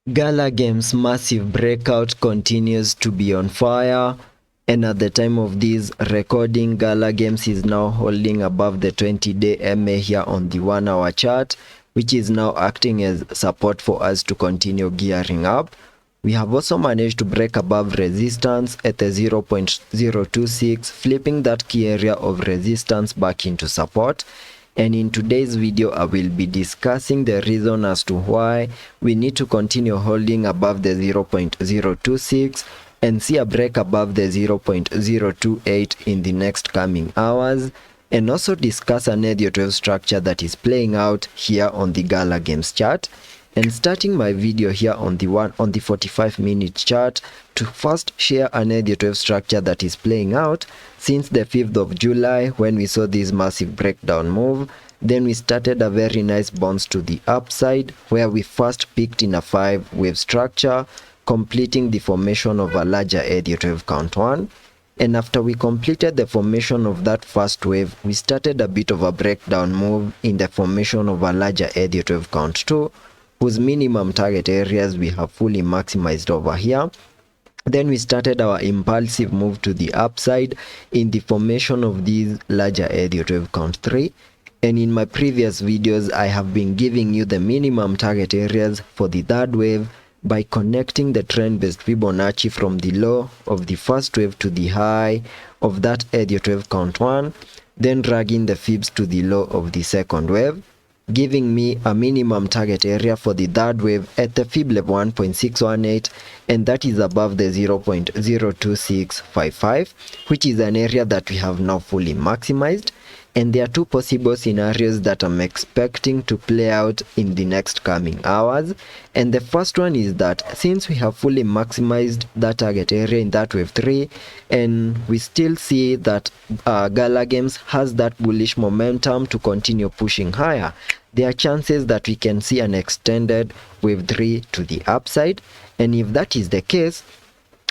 Galagames' massive breakout continues to be on fire, and at the time of this recording, Galagames is now holding above the 20-day MA here on the 1-hour chart, which is now acting as support for us to continue gearing up. We have also managed to break above resistance at the 0.026, flipping that key area of resistance back into support. And in today's video, I will be discussing the reason as to why we need to continue holding above the 0.026 and see a break above the 0.028 in the next coming hours, and also discuss an Elliot wave structure that is playing out here on the Galagames chart. And starting my video here on the 45-minute chart to first share an Elliot wave structure that is playing out since the 5th of July when we saw this massive breakdown move. Then we started a very nice bounce to the upside where we first peaked in a 5-wave structure, completing the formation of a larger Elliot wave count 1. And after we completed the formation of that first wave, we started a bit of a breakdown move in the formation of a larger Elliot wave count 2, whose minimum target areas we have fully maximized over here. Then we started our impulsive move to the upside in the formation of these larger Elliot wave count 3. And in my previous videos, I have been giving you the minimum target areas for the third wave by connecting the trend-based Fibonacci from the low of the first wave to the high of that Elliot wave count 1, then dragging the fibs to the low of the second wave, giving me a minimum target area for the third wave at the fib level 1.618, and that is above the 0.02655, which is an area that we have now fully maximized. And there are two possible scenarios that I'm expecting to play out in the next coming hours. And the first one is that since we have fully maximized that target area in that wave 3, and we still see that Galagames has that bullish momentum to continue pushing higher, there are chances that we can see an extended wave 3 to the upside. And if that is the case,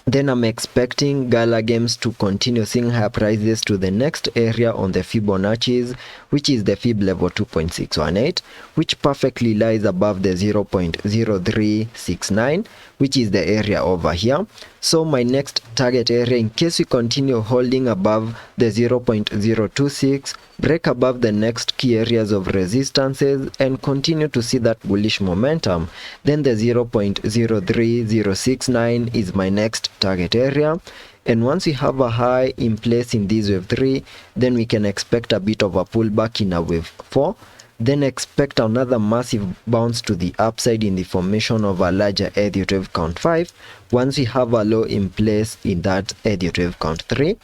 then I'm expecting Galagames to continue seeing higher prices to the next area on the Fibonacci's, which is the fib level 2.618, which perfectly lies above the 0.0369, which is the area over here. So my next target area, in case we continue holding above the 0.026, break above the next key areas of resistances and continue to see that bullish momentum, then the 0.03069 is my next target area. And once we have a high in place in this wave 3, then we can expect a bit of a pullback in a wave 4. Then expect another massive bounce to the upside in the formation of a larger Elliot wave count 5 once we have a low in place in that Elliot wave count 3.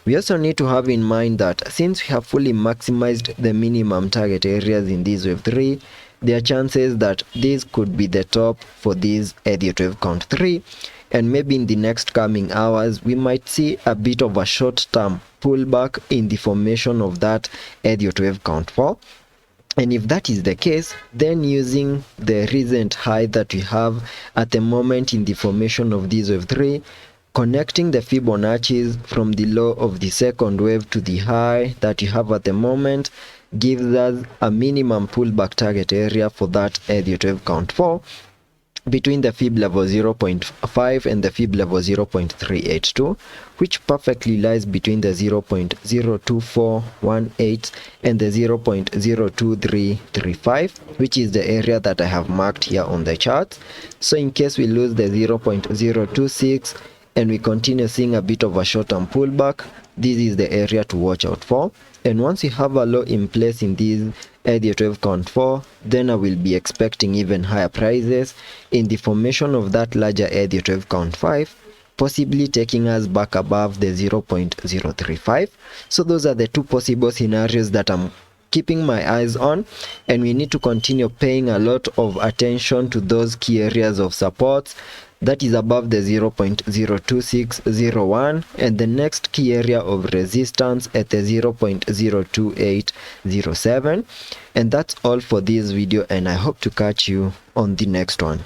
We also need to have in mind that since we have fully maximized the minimum target areas in this wave 3, there are chances that this could be the top for this Elliot wave count 3, and maybe in the next coming hours we might see a bit of a short-term pullback in the formation of that Elliot wave count 4. And if that is the case, then using the recent high that we have at the moment in the formation of this wave 3, connecting the Fibonacci's from the low of the second wave to the high that you have at the moment gives us a minimum pullback target area for that Elliot wave count 4 between the fib level 0.5 and the fib level 0.382, which perfectly lies between the 0.02418 and the 0.02335, which is the area that I have marked here on the chart. So in case we lose the 0.026 and we continue seeing a bit of a short-term pullback, this is the area to watch out for. And once you have a low in place in this Elliot wave count 4, then I will be expecting even higher prices in the formation of that larger Elliot wave count 5, possibly taking us back above the 0.035. So those are the two possible scenarios that I'm keeping my eyes on, and we need to continue paying a lot of attention to those key areas of support that is above the 0.02601 and the next key area of resistance at the 0.02807. And that's all for this video, and I hope to catch you on the next one.